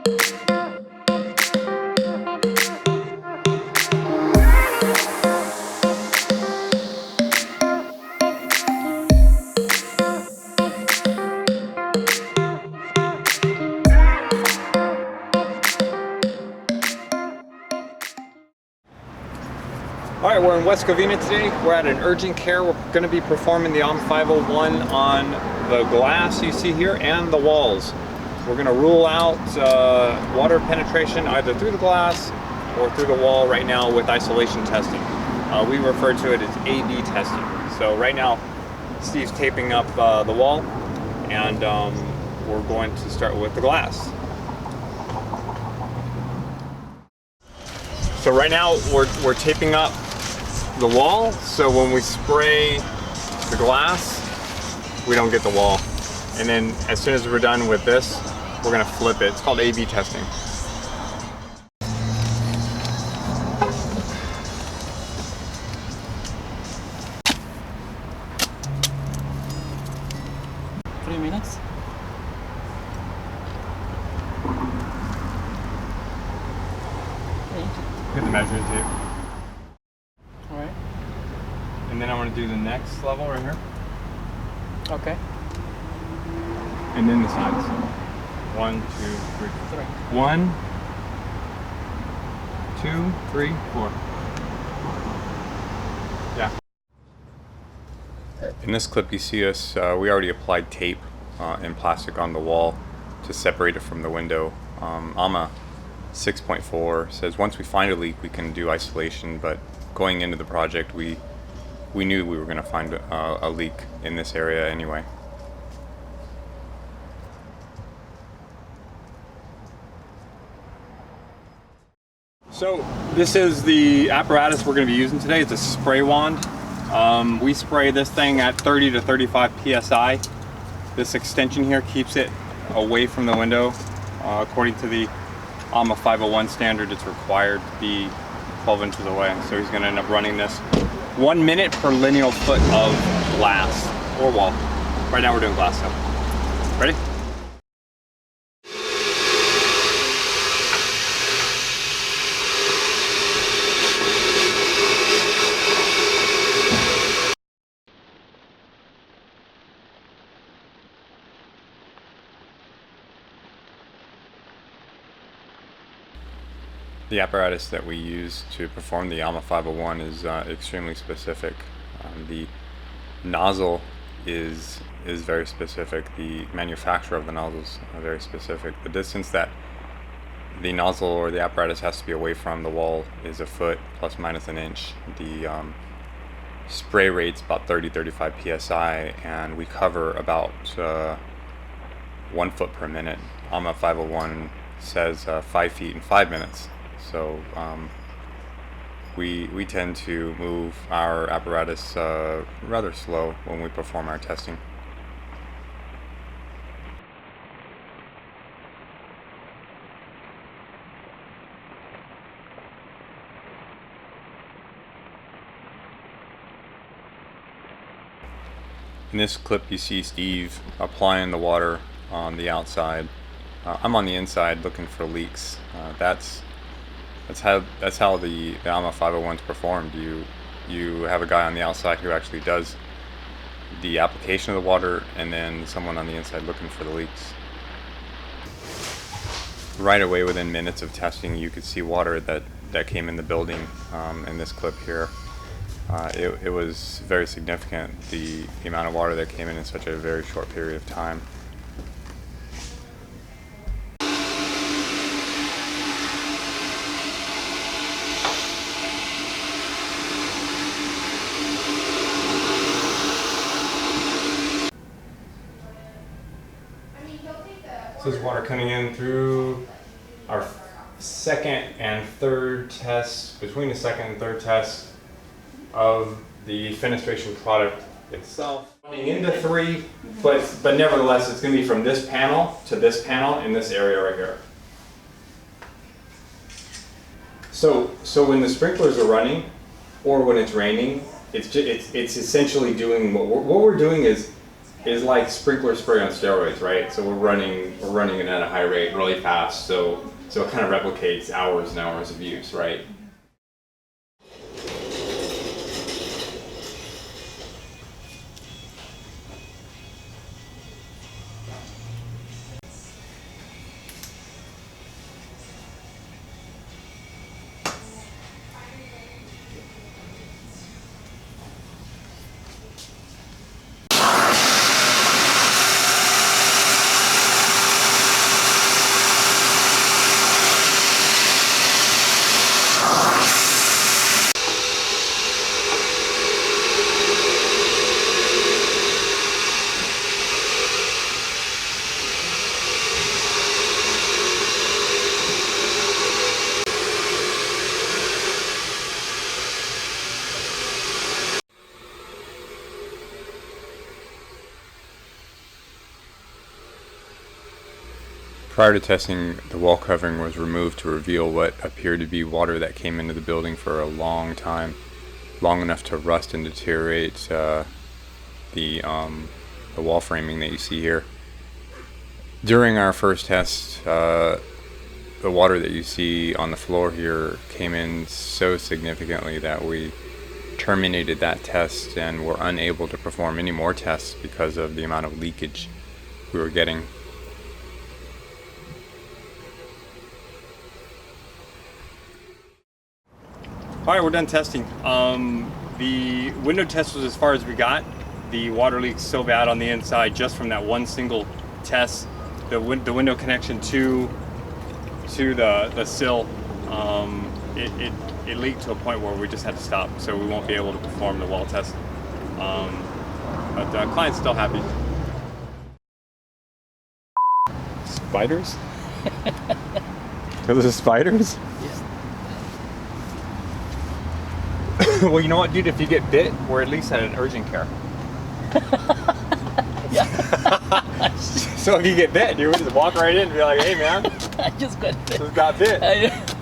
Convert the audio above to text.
Alright, we're in West Covina today. We're at an urgent care. We're going to be performing the AAMA 501 on the glass you see here and the walls. We're going to rule out water penetration either through the glass or through the wall right now with isolation testing. We refer to it as A/B testing. So right now Steve's taping up the wall, and we're going to start with the glass. So right now we're taping up the wall, so when we spray the glass, we don't get the wall. And then as soon as we're done with this, we're gonna flip it. It's called A/B testing. Minutes. Get the measuring tape. Alright. And then I want to do the next level right here. Okay. And then the sides. 1, 2, 3. 1, 2, 3, 4. Yeah. In this clip you see us, we already applied tape and plastic on the wall to separate it from the window. AAMA 6.4 says once we find a leak we can do isolation, but going into the project we knew we were going to find a leak in this area anyway. So this is the apparatus we're going to be using today. It's a spray wand. We spray this thing at 30 to 35 psi. This extension here keeps it away from the window. According to the AAMA 501 standard, it's required to be 12 inches away. So he's going to end up running this 1 minute per lineal foot of glass or wall. Right now we're doing glass though. Ready? The apparatus that we use to perform the AAMA 501 is extremely specific. The nozzle is very specific. The manufacturer of the nozzles are very specific. The distance that the nozzle or the apparatus has to be away from the wall is a foot plus minus an inch. The spray rate's about 30-35 psi, and we cover about 1 foot per minute. AAMA 501 says 5 feet in 5 minutes. So we tend to move our apparatus rather slow when we perform our testing. In this clip you see Steve applying the water on the outside. I'm on the inside looking for leaks. That's how the AAMA 501 is performed. You have a guy on the outside who actually does the application of the water, and then someone on the inside looking for the leaks. Right away, within minutes of testing, you could see water that came in the building. In this clip here, it was very significant, the amount of water that came in such a very short period of time. So this water coming in through our second and third test, between the second and third test of the fenestration product itself. Running into 3, but nevertheless it's going to be from this panel to this panel in this area right here. So when the sprinklers are running or when it's raining, it's essentially doing what we're doing is is like sprinkler spray on steroids, right? So we're running it at a high rate, really fast. So it kind of replicates hours and hours of use, right? Prior to testing, the wall covering was removed to reveal what appeared to be water that came into the building for a long time, long enough to rust and deteriorate the wall framing that you see here. During our first test, the water that you see on the floor here came in so significantly that we terminated that test and were unable to perform any more tests because of the amount of leakage we were getting. All right, we're done testing. The window test was as far as we got. The water leak's so bad on the inside just from that one single test. The window connection to the sill, it leaked to a point where we just had to stop, so we won't be able to perform the wall test. But the client's still happy. Spiders? Because of spiders? Well, you know what, dude? If you get bit, we're at least at an urgent care. Yeah. So if you get bit, you would just walk right in and be like, "Hey, man, I just got bit. just got bit."